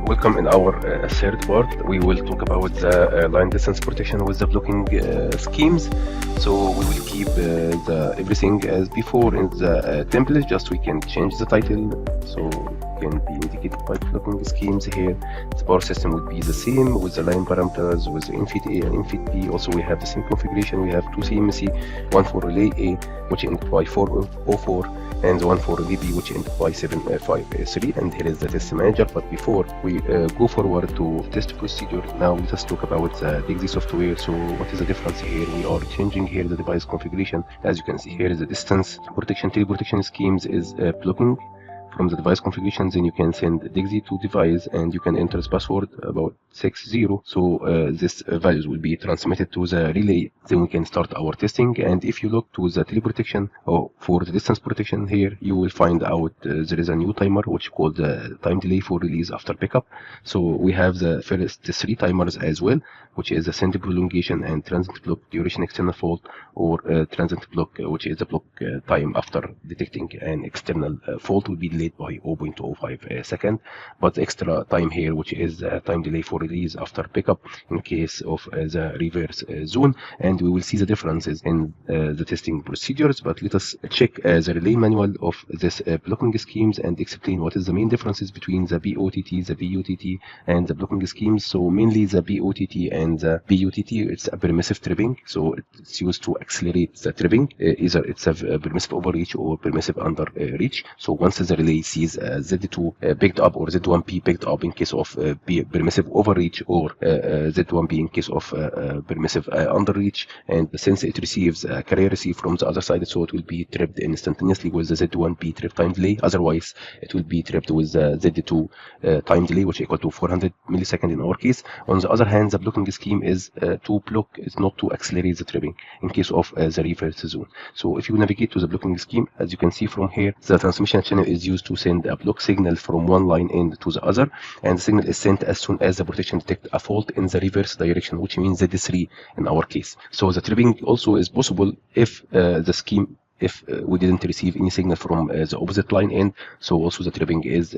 Welcome in our third part. We will talk about the line distance protection with the blocking schemes. So we will keep everything as before in the template, just we can change the title so it can be indicated by blocking schemes here. The power system will be the same with the line parameters with the infeed A and infeed B. Also we have the same configuration. We have two CMC, one for relay A which ended by 404 and one for relay B which ended by 753, and here is the test manager. But before we go forward to test procedure, now let us talk about the DIGSI software. So what is the difference here? We are changing here the device configuration. As you can see here is the distance protection. Teleprotection schemes is blocking from the device configuration. Then you can send DIGSI to device and you can enter this password about 60. So this values will be transmitted to the relay. Then we can start our testing. And if you look to the teleprotection or for the distance protection here, you will find out there is a new timer which called the time delay for release after pickup. So we have the first three timers as well, which is the send prolongation and transient block duration external fault, or transient block, which is the block time after detecting an external fault, will be delayed by 0.05 second. But the extra time here, which is time delay for release after pickup in case of the reverse zone, and we will see the differences in the testing procedures. But let us check the relay manual of this blocking schemes and explain what is the main differences between the POTT, the PUTT, and the blocking schemes. So mainly the POTT and the PUTT, it's a permissive tripping, so it's used to accelerate the tripping. Either it's a permissive overreach or permissive underreach. So once the relay sees Z2 picked up or Z1P picked up in case of permissive overreach, or Z1B in case of permissive underreach, and since it receives a carrier receive from the other side, so it will be tripped instantaneously with the Z1P trip time delay. Otherwise it will be tripped with the Z2 time delay, which equal to 400 milliseconds in our case. On the other hand, the blocking scheme is to block, is not to accelerate the tripping in case of the reverse zone. So if you navigate to the blocking scheme, as you can see from here, the transmission channel is used to send a block signal from one line end to the other, and the signal is sent as soon as the protection detects a fault in the reverse direction, which means Z3 in our case. So the tripping also is possible if the scheme, if we didn't receive any signal from the opposite line end. So also the tripping is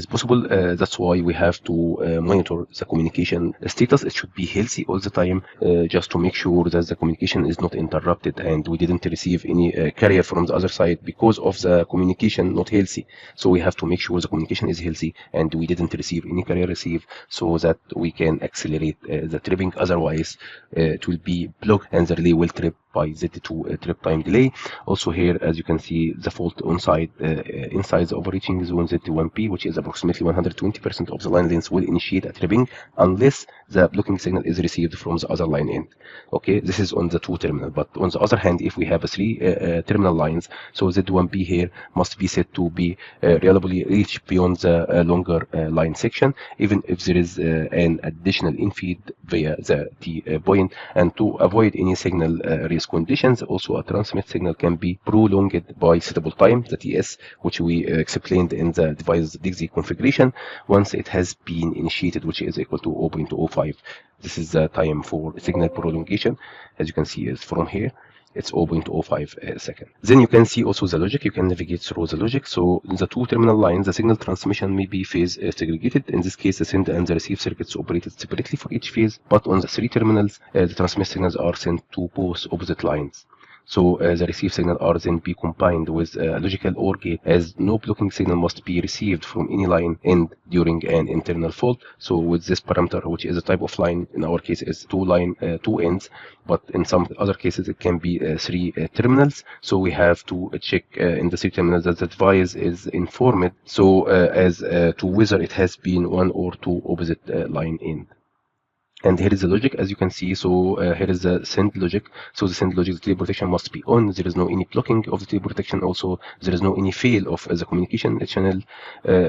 possible. That's why we have to monitor the communication status. It should be healthy all the time, just to make sure that the communication is not interrupted and we didn't receive any carrier from the other side because of the communication not healthy. So we have to make sure the communication is healthy and we didn't receive any carrier receive, so that we can accelerate the tripping. Otherwise it will be blocked and the relay will trip by Z2 trip time delay. Also here, as you can see, the fault inside the overreaching zone Z1P, which is approximately 120% of the line length, will initiate a tripping unless the blocking signal is received from the other line end. Okay, this is on the two terminal. But on the other hand, if we have three terminal lines, so Z1P here must be set to be reliably reached beyond the longer line section, even if there is an additional infeed via the T point. And to avoid any signal race conditions, also a transmit signal can be prolonged by suitable time, the TS, which we explained in the device DIGSI configuration, once it has been initiated, which is equal to 0.05. This is the time for signal prolongation. As you can see, is from here, it's 0.05 second. Then you can see also the logic. You can navigate through the logic. So in the two terminal lines, the signal transmission may be phase segregated. In this case, the send and the receive circuits operated separately for each phase. But on the three terminals, the transmit signals are sent to both opposite lines. So the receive signal are then be combined with a logical OR gate, as no blocking signal must be received from any line end during an internal fault. So with this parameter, which is a type of line, in our case is two ends, but in some other cases it can be three terminals. So we have to check in the three terminals that the device is informed, so as to whether it has been one or two opposite line end. And here is the logic, as you can see. So here is the send logic. So the send logic, the teleprotection must be on. There is no any blocking of the teleprotection. Also, there is no any fail of the communication channel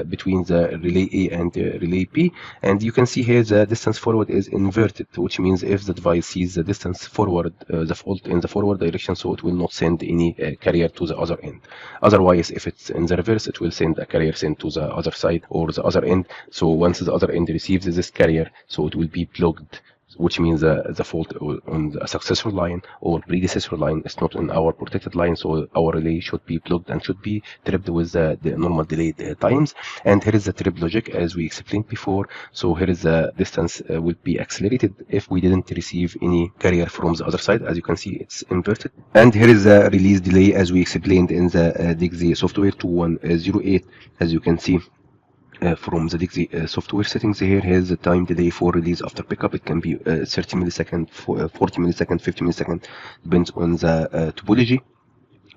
between the relay A and relay B. And you can see here the distance forward is inverted, which means if the device sees the distance forward, the fault in the forward direction, so it will not send any carrier to the other end. Otherwise, if it's in the reverse, it will send a carrier sent to the other side or the other end. So once the other end receives this carrier, so it will be blocked which means the fault on the successor line or predecessor line is not in our protected line, so our relay should be blocked and should be tripped with the normal delayed times. And here is the trip logic as we explained before. So here is the distance will be accelerated if we didn't receive any carrier from the other side. As you can see, it's inverted. And here is the release delay as we explained in the DIGSI software 2108. As you can see, from the DIGSI software settings here, here's the time delay for release after pickup. It can be 30 millisecond, 40 millisecond, 50 millisecond, depends on the topology.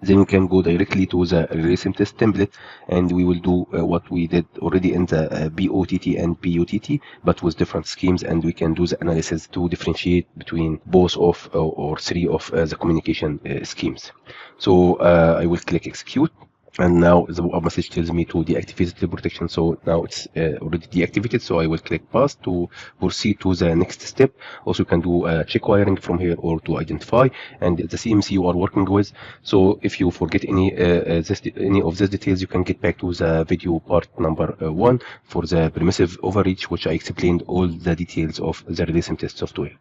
Then you can go directly to the RelaySimTest template, and we will do what we did already in the POTT and PUTT, but with different schemes, and we can do the analysis to differentiate between both of or three of the communication schemes. So I will click execute. And now the pop-up message tells me to deactivate the teleprotection. So now it's already deactivated. So I will click pass to proceed to the next step. Also, you can do check wiring from here or to identify and the CMC you are working with. So if you forget any of these details, you can get back to the video part number 1 for the permissive overreach, which I explained all the details of the RelaySimTest software.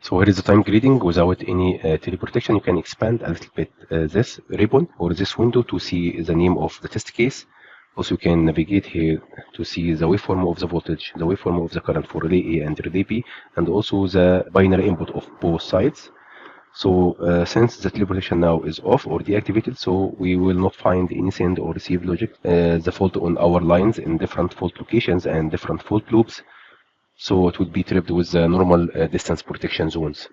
So here is the time grading without any teleprotection. You can expand a little bit this ribbon or this window to see the name of the test case. Also, you can navigate here to see the waveform of the voltage, the waveform of the current for relay A and relay B, and also the binary input of both sides. So since the teleprotection now is off or deactivated, so we will not find any send or receive logic, the fault on our lines in different fault locations and different fault loops. So it would be tripped with the normal distance protection zones.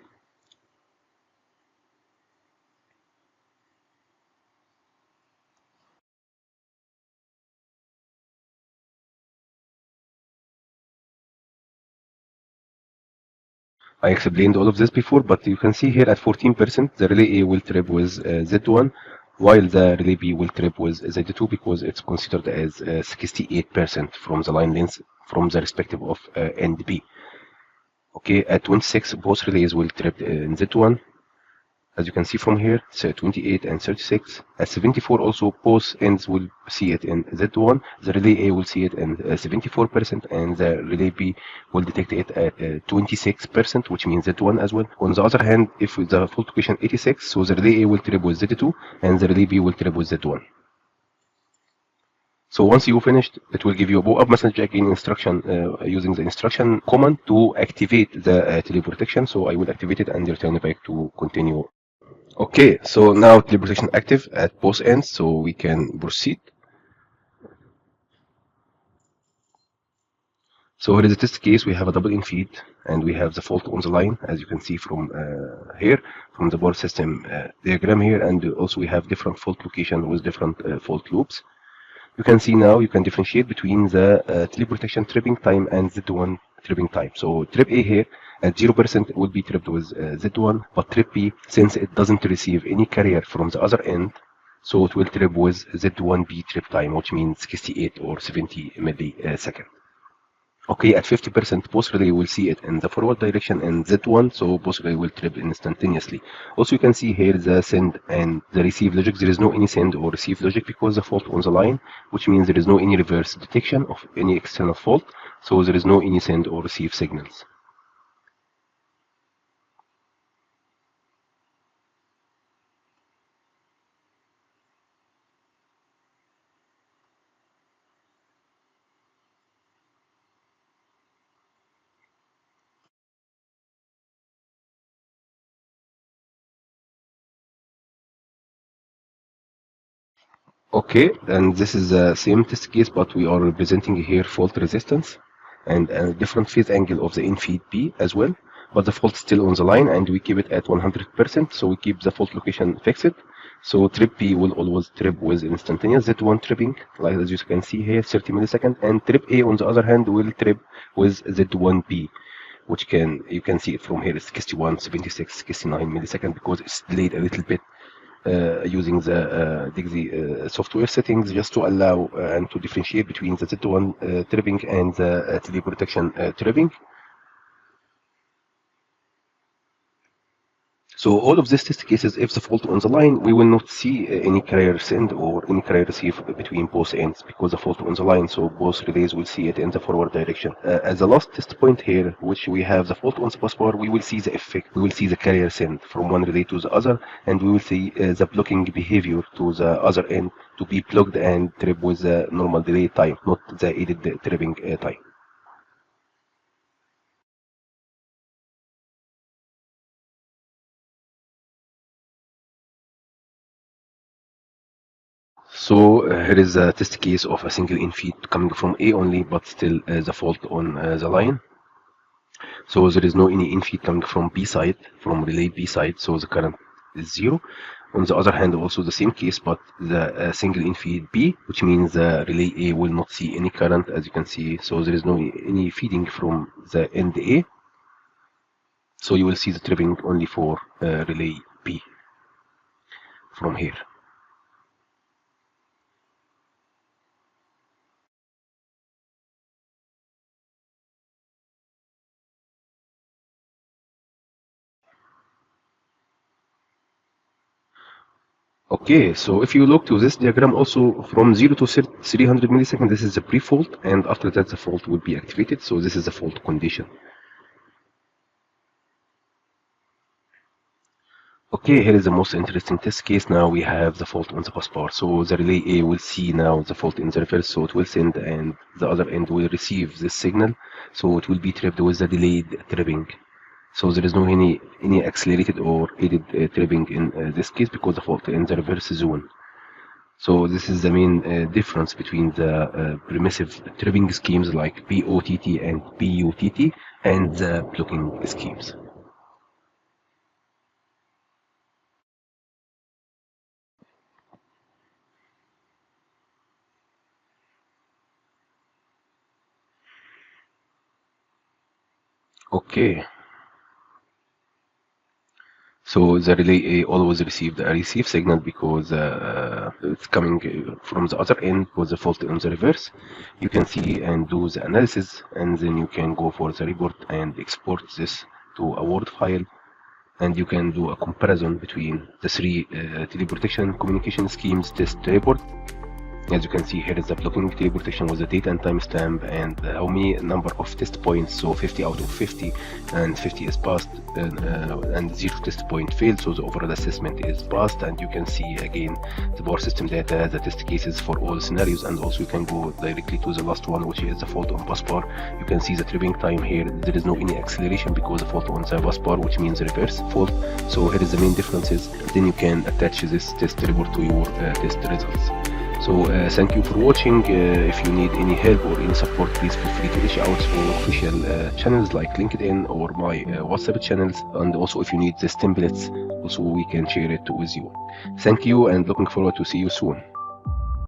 I explained all of this before, but you can see here at 14%, the relay A will trip with Z1, while the relay B will trip with Z2 because it's considered as 68% from the line length from the respective of end B. Okay, at 26, both relays will trip in Z1. As you can see from here, so 28 and 36. At 74 also, both ends will see it in Z1. The relay A will see it in 74%, and the relay B will detect it at 26%, which means Z1 as well. On the other hand, if the fault location 86, so the relay A will trip with Z2, and the relay B will trip with Z1. So once you finished, it will give you a pop-up message again instruction using the instruction command to activate the teleprotection. So I will activate it and return it back to continue. Okay, so now teleprotection active at both ends, so we can proceed. So here is the test case. We have a double-infeed and we have the fault on the line, as you can see from here, from the board system diagram here, and also we have different fault location with different fault loops. You can see now you can differentiate between the teleprotection tripping time and Z1 tripping time. So trip A here at 0% will be tripped with Z1, but trip B, since it doesn't receive any carrier from the other end, so it will trip with Z1B trip time, which means 68 or 70 millisecond. Okay, at 50%, both relay will see it in the forward direction and Z1, so both relay will trip instantaneously. Also, you can see here the send and the receive logic. There is no any send or receive logic because the fault on the line, which means there is no any reverse detection of any external fault, so there is no any send or receive signals. Okay, and this is the same test case, but we are representing here fault resistance and a different phase angle of the in-feed B as well. But the fault is still on the line, and we keep it at 100%, so we keep the fault location fixed. So trip B will always trip with instantaneous Z1 tripping, like as you can see here, 30 milliseconds, and trip A on the other hand will trip with Z1B, which you can see it from here, it's 61, 76, 69 milliseconds because it's delayed a little bit. Using the DIGSI software settings just to allow and to differentiate between the Z1 tripping and the teleprotection tripping. So all of these test cases, if the fault on the line, we will not see any carrier send or any carrier receive between both ends because the fault on the line. So both relays will see it in the forward direction. As the last test point here, which we have the fault on the busbar, we will see the effect. We will see the carrier send from one relay to the other, and we will see the blocking behavior to the other end to be plugged and trip with the normal delay time, not the aided tripping time. So here is a test case of a single infeed coming from A only, but still the fault on the line. So there is no any infeed coming from B side, from relay B side, so the current is 0. On the other hand, also the same case, but the single infeed B, which means the relay A will not see any current, as you can see. So there is no any feeding from the end A. So you will see the tripping only for relay B from here. Okay, so if you look to this diagram also from 0 to 300 milliseconds, this is the pre-fault, and after that the fault will be activated. So this is the fault condition. Okay, here is the most interesting test case. Now we have the fault on the busbar. So the relay A will see now the fault in the reverse, so it will send and the other end will receive this signal. So it will be tripped with the delayed tripping. So there is no any accelerated or aided tripping in this case because the fault in the reverse zone. So this is the main difference between the permissive tripping schemes like POTT and PUTT and the blocking schemes. Okay. So the relay A always received a receive signal because it's coming from the other end with the fault in the reverse. You can see and do the analysis, and then you can go for the report and export this to a Word file, and you can do a comparison between the three teleprotection communication schemes test report. As you can see, here is the blocking teleprotection with the date and timestamp and how many number of test points. So 50 out of 50, and 50 is passed, and 0 test point failed. So the overall assessment is passed. And you can see again the power system data, the test cases for all scenarios, and also you can go directly to the last one, which is the fault on busbar. You can see the tripping time here. There is no any acceleration because the fault on the busbar, which means reverse fault. So here is the main differences. Then you can attach this test report to your test results. So thank you for watching. If you need any help or any support, please feel free to reach out to official channels like LinkedIn or my WhatsApp channels. And also if you need these templates, also we can share it with you. Thank you and looking forward to see you soon.